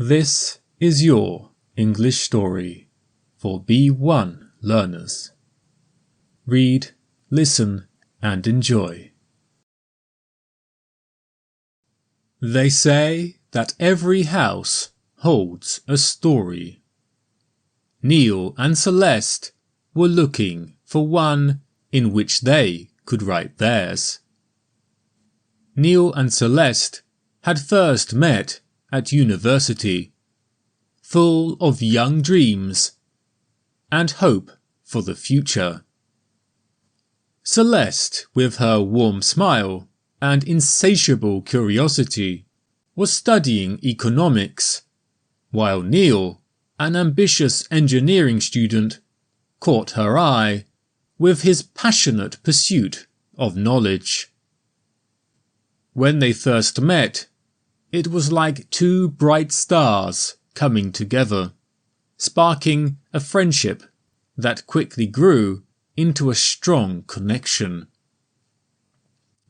This is your English story for B1 learners. Read, listen, and enjoy. They say that every house holds a story. Neil and Celeste were looking for one in which they could write theirs. Neil and Celeste had first met at university, full of young dreams and hope for the future. Celeste, with her warm smile and insatiable curiosity, was studying economics, while Neil, an ambitious engineering student, caught her eye with his passionate pursuit of knowledge. When they first met, it was like two bright stars coming together, sparking a friendship that quickly grew into a strong connection.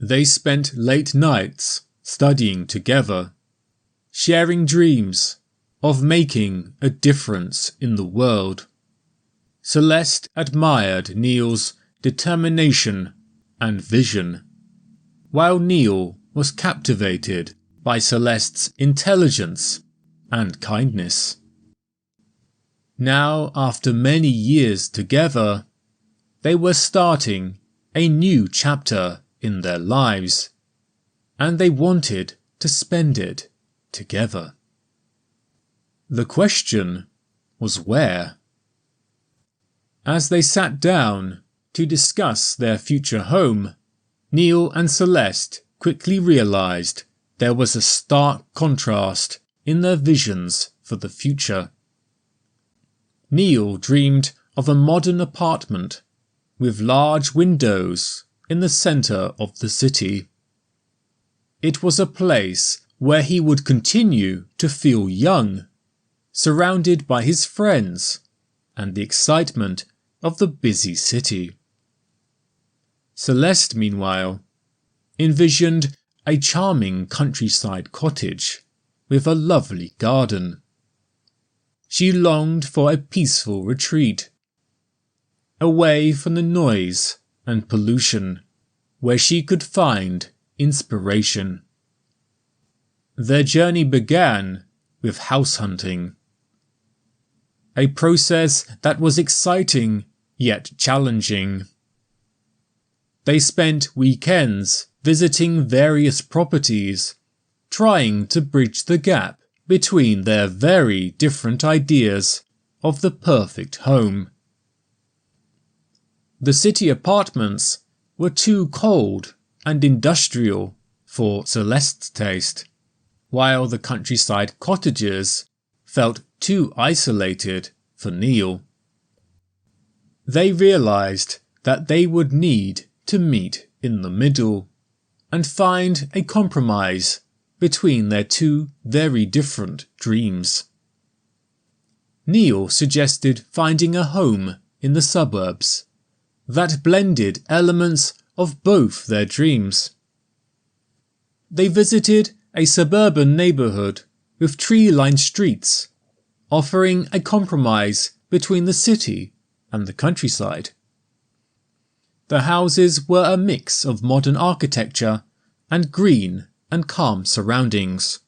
They spent late nights studying together, sharing dreams of making a difference in the world. Celeste admired Neil's determination and vision, while Neil was captivated by Celeste's intelligence and kindness. Now, after many years together, they were starting a new chapter in their lives, and they wanted to spend it together. The question was where. As they sat down to discuss their future home, Neil and Celeste quickly realized there was a stark contrast in their visions for the future. Neil dreamed of a modern apartment with large windows in the center of the city. It was a place where he would continue to feel young, surrounded by his friends and the excitement of the busy city. Celeste, meanwhile, envisioned a charming countryside cottage with a lovely garden. She longed for a peaceful retreat, away from the noise and pollution, where she could find inspiration. Their journey began with house hunting, a process that was exciting yet challenging. They spent weekends visiting various properties, trying to bridge the gap between their very different ideas of the perfect home. The city apartments were too cold and industrial for Celeste's taste, while the countryside cottages felt too isolated for Neil. They realized that they would need to meet in the middle and find a compromise between their two very different dreams. Neil suggested finding a home in the suburbs that blended elements of both their dreams. They visited a suburban neighborhood with tree-lined streets, offering a compromise between the city and the countryside. The houses were a mix of modern architecture and green and calm surroundings.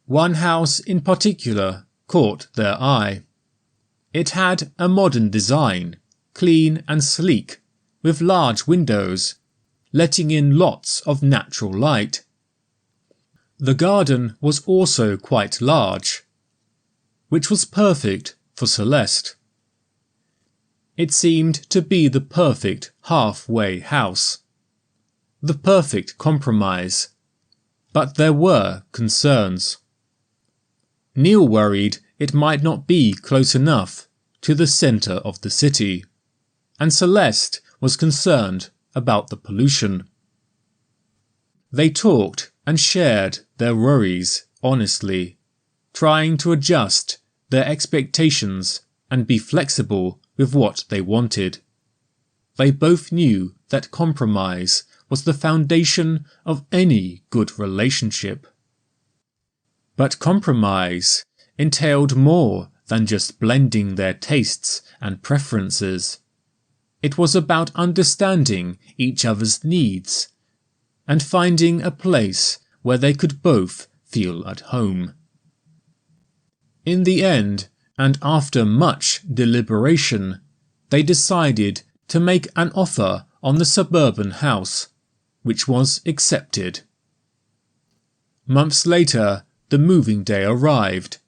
One house in particular caught their eye. It had a modern design, clean and sleek, with large windows, letting in lots of natural light. The garden was also quite large, which was perfect for Celeste. It seemed to be the perfect halfway house, the perfect compromise, but there were concerns. Neil worried it might not be close enough to the center of the city, and Celeste was concerned about the pollution. They talked and shared their worries honestly, trying to adjust their expectations and be flexible with what they wanted. They both knew that compromise was the foundation of any good relationship. But compromise entailed more than just blending their tastes and preferences. It was about understanding each other's needs and finding a place where they could both feel at home. In the end, and after much deliberation, they decided to make an offer on the suburban house, which was accepted. Months later, the moving day arrived,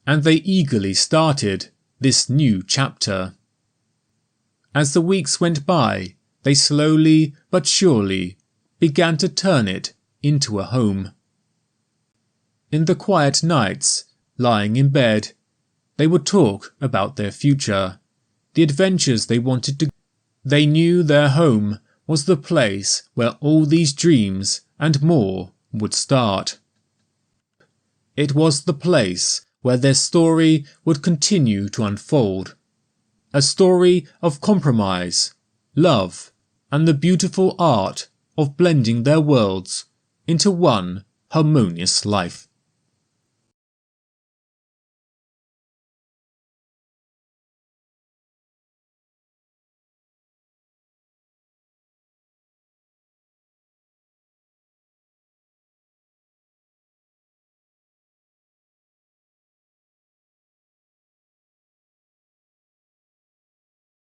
and they eagerly started this new chapter. As the weeks went by, they slowly but surely began to turn it into a home. In the quiet nights, lying in bed, they would talk about their future, the adventures they wanted to go. They knew their home was the place where all these dreams and more would start. It was the place where their story would continue to unfold. A story of compromise, love, and the beautiful art of blending their worlds into one harmonious life.